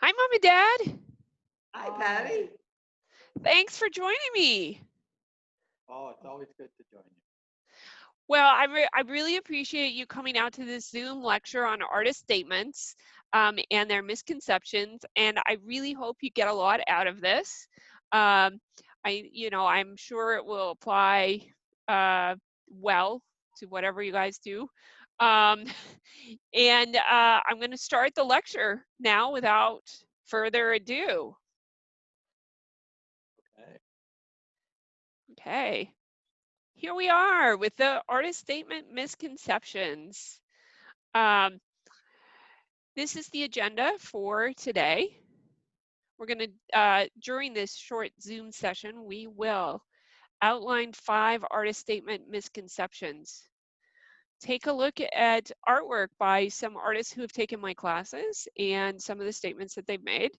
Hi, Mom and Dad. Hi, Patty. Thanks for joining me. Oh, it's always good to join you. Well, I really appreciate you coming out to this Zoom lecture on artist statements and their misconceptions, and I really hope you get a lot out of this. Um, I'm sure it will apply uh, well to whatever you guys do. Um, and I'm going to start the lecture now without further ado. Okay. Okay. Here we are with the artist statement misconceptions. Um, this is the agenda for today. We're going to, during this short Zoom session, we will outline 5 artist statement misconceptions. Take a look at artwork by some artists who have taken my classes and some of the statements that they've made.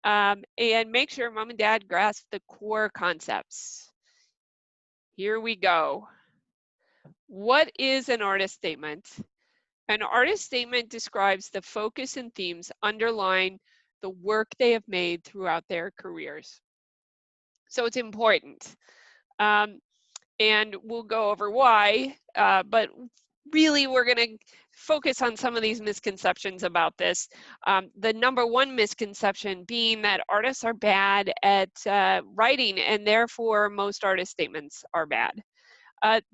And make sure Mom and Dad grasp the core concepts. Here we go. What is an artist statement? An artist statement describes the focus and themes underlying the work they have made throughout their careers. So it's important. Um, and we'll go over why, but really we're going to focus on some of these misconceptions about this. The number one misconception being that artists are bad at writing, and therefore most artist statements are bad.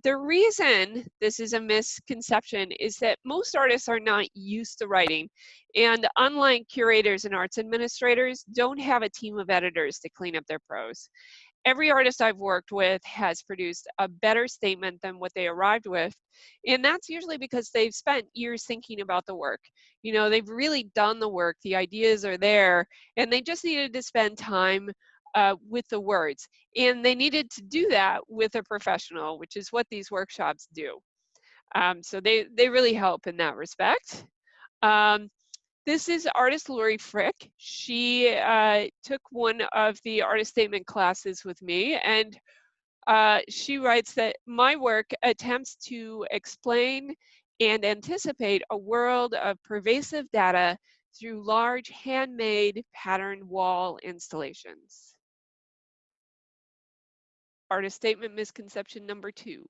The reason this is a misconception is that most artists are not used to writing, and unlike curators and arts administrators, don't have a team of editors to clean up their prose. Every artist I've worked with has produced a better statement than what they arrived with, and that's usually because they've spent years thinking about the work. You know, they've really done the work, the ideas are there, and they just needed to spend time with the words. And they needed to do that with a professional, which is what these workshops do. So they really help in that respect. Um, this is artist Lori Frick. She took one of the artist statement classes with me, and she writes that my work attempts to explain and anticipate a world of pervasive data through large handmade pattern wall installations. Artist statement misconception number 2.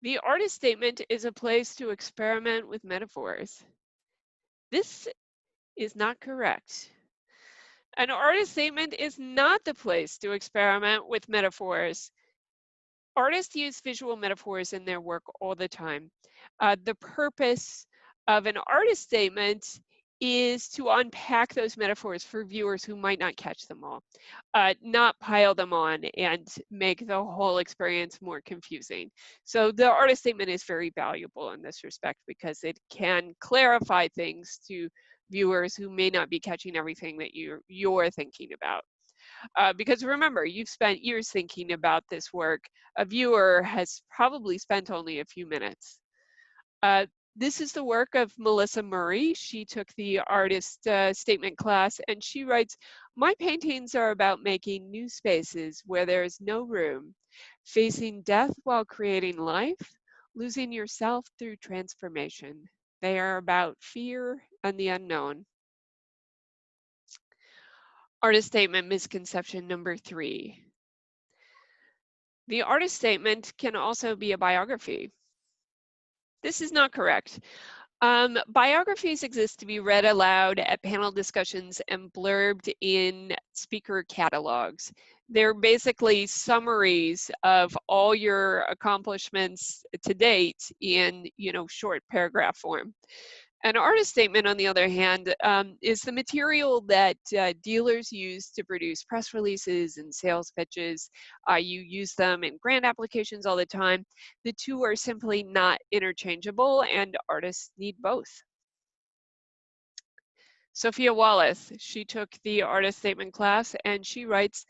The artist statement is a place to experiment with metaphors. This is not correct. An artist statement is not the place to experiment with metaphors. Artists use visual metaphors in their work all the time. The purpose of an artist statement is to unpack those metaphors for viewers who might not catch them all, not pile them on and make the whole experience more confusing. So the artist statement is very valuable in this respect because it can clarify things to viewers who may not be catching everything that you're thinking about. Because remember, you've spent years thinking about this work. A viewer has probably spent only a few minutes. Uh, this is the work of Melissa Murray. She took the artist statement class, and she writes, "My paintings are about making new spaces where there is no room, facing death while creating life, losing yourself through transformation. They are about fear and the unknown." Artist statement misconception number 3. The artist statement can also be a biography. This is not correct. Biographies exist to be read aloud at panel discussions and blurbed in speaker catalogs. They're basically summaries of all your accomplishments to date in, short paragraph form. An artist statement, on the other hand, is the material that dealers use to produce press releases and sales pitches. You use them in grant applications all the time. The two are simply not interchangeable, and artists need both. Sophia Wallace, she took the artist statement class, and she writes,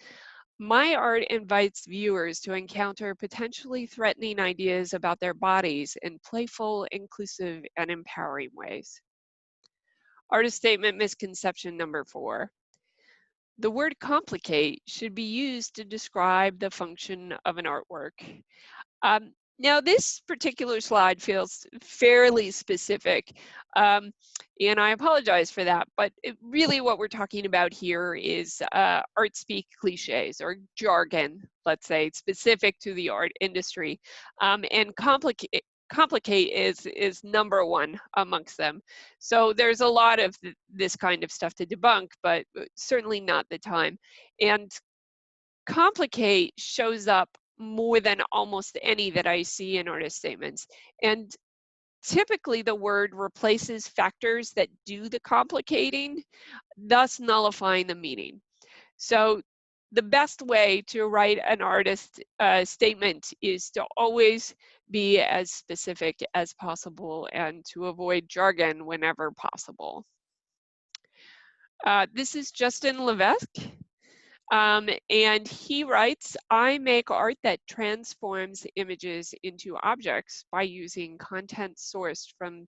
"My art invites viewers to encounter potentially threatening ideas about their bodies in playful, inclusive, and empowering ways." Artist statement misconception number 4. The word complicate should be used to describe the function of an artwork. Now, this particular slide feels fairly specific. And I apologize for that, but really what we're talking about here is art speak cliches or jargon, let's say, specific to the art industry. And complicate is number one amongst them. So there's a lot of this kind of stuff to debunk, but certainly not the time. And complicate shows up more than almost any that I see in artist statements. And typically the word replaces factors that do the complicating, thus nullifying the meaning. So the best way to write an artist statement is to always be as specific as possible and to avoid jargon whenever possible. This is Justin Levesque. And he writes, I make art that transforms images into objects by using content sourced from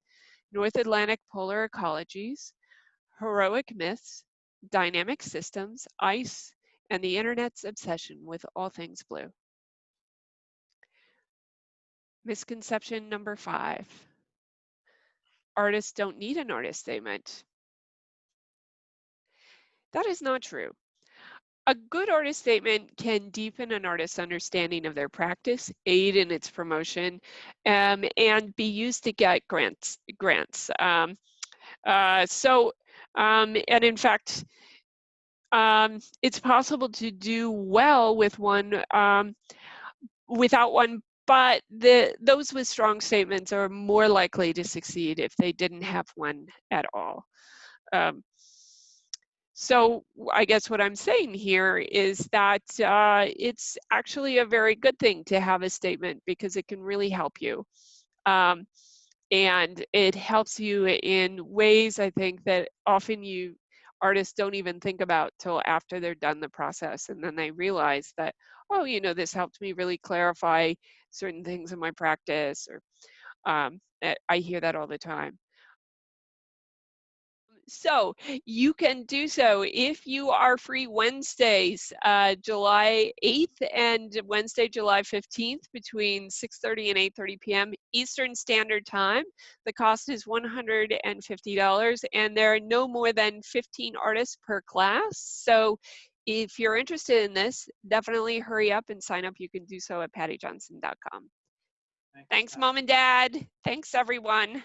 North Atlantic polar ecologies, heroic myths, dynamic systems, ice, and the internet's obsession with all things blue. Misconception number 5. Artists don't need an artist statement. That is not true. A good artist statement can deepen an artist's understanding of their practice, aid in its promotion, and be used to get grants. And in fact, it's possible to do well with one without one, but those with strong statements are more likely to succeed if they didn't have one at all. So I guess what I'm saying here is that it's actually a very good thing to have a statement because it can really help you. And it helps you in ways I think that often artists don't even think about till after they're done the process. And then they realize that, oh, this helped me really clarify certain things in my practice, or I hear that all the time. So you can do so if you are free Wednesdays, July 8th and Wednesday, July 15th between 6:30 and 8:30 p.m. Eastern Standard Time. The cost is $150 and there are no more than 15 artists per class. So if you're interested in this, definitely hurry up and sign up. You can do so at paddyjohnson.com. Thanks, Mom and Dad. Thanks, everyone.